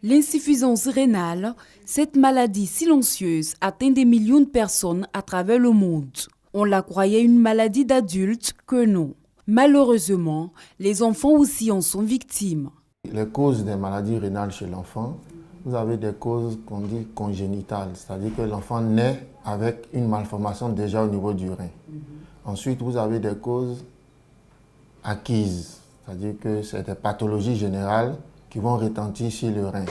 L'insuffisance rénale, cette maladie silencieuse atteint des millions de personnes à travers le monde. On la croyait une maladie d'adultes que non. Malheureusement, les enfants aussi en sont victimes. Les causes des maladies rénales chez l'enfant, vous avez des causes qu'on dit congénitales, c'est-à-dire que l'enfant naît avec une malformation déjà au niveau du rein. Ensuite, vous avez des causes acquises, c'est-à-dire que c'est des pathologies générales qui vont retentir sur le rein,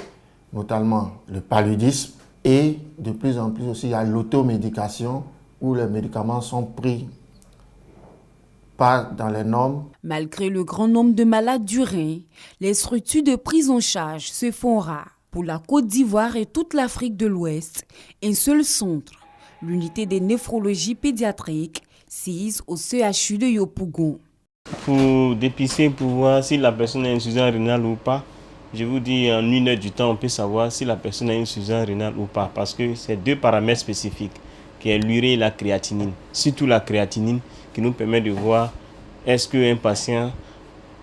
notamment le paludisme et de plus en plus aussi il y a l'automédication où les médicaments sont pris pas dans les normes. Malgré le grand nombre de malades du rein, les structures de prise en charge se font rares. Pour la Côte d'Ivoire et toute l'Afrique de l'Ouest, un seul centre, l'unité des néphrologies pédiatriques, sise au CHU de Yopougon. Pour dépister, pour voir si la personne a une insuffisance rénale ou pas, je vous dis en 1 heure du temps, on peut savoir si la personne a une insuffisance rénale ou pas. Parce que c'est 2 paramètres spécifiques, qui est l'urée et la créatinine. Surtout la créatinine, qui nous permet de voir est-ce qu'un patient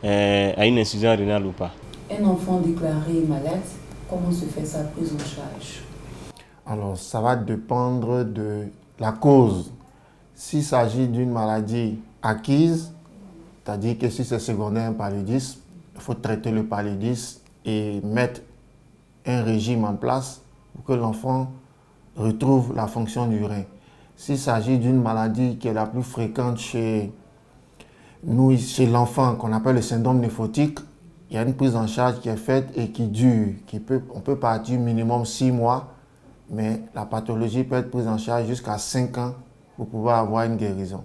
a une insuffisance rénale ou pas. Un enfant déclaré malade, comment se fait sa prise en charge? Alors, ça va dépendre de la cause. S'il s'agit d'une maladie acquise, c'est-à-dire que si c'est secondaire un paludisme, il faut traiter le paludisme et mettre un régime en place pour que l'enfant retrouve la fonction du rein. S'il s'agit d'une maladie qui est la plus fréquente chez l'enfant, qu'on appelle le syndrome néphrotique, il y a une prise en charge qui est faite et qui dure, on peut partir minimum 6 mois, mais la pathologie peut être prise en charge jusqu'à 5 ans pour pouvoir avoir une guérison.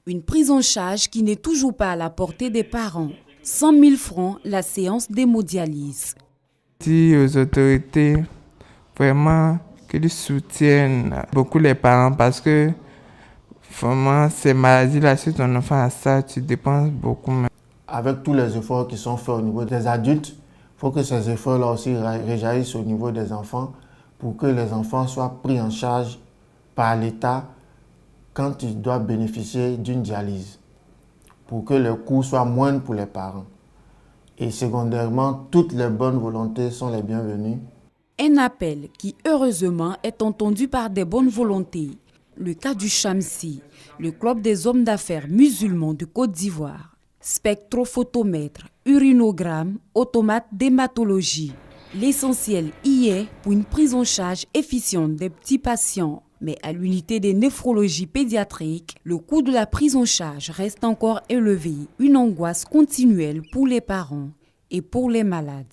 Une prise en charge qui n'est toujours pas à la portée des parents. 100 000 francs la séance d'hémodialyse. Si aux autorités, vraiment, qu'ils soutiennent beaucoup les parents parce que vraiment, ces maladies-là, si ton enfant a ça, tu dépenses beaucoup. Avec tous les efforts qui sont faits au niveau des adultes, il faut que ces efforts-là aussi réjaillissent au niveau des enfants pour que les enfants soient pris en charge par l'État quand ils doivent bénéficier d'une dialyse, pour que le coût soit moindre pour les parents. Et secondairement, toutes les bonnes volontés sont les bienvenues. Un appel qui, heureusement, est entendu par des bonnes volontés. Le cas du Chamsi, le club des hommes d'affaires musulmans de Côte d'Ivoire. Spectrophotomètre, urinogramme, automate d'hématologie. L'essentiel y est pour une prise en charge efficiente des petits patients. Mais à l'unité des néphrologies pédiatriques, le coût de la prise en charge reste encore élevé. Une angoisse continuelle pour les parents et pour les malades.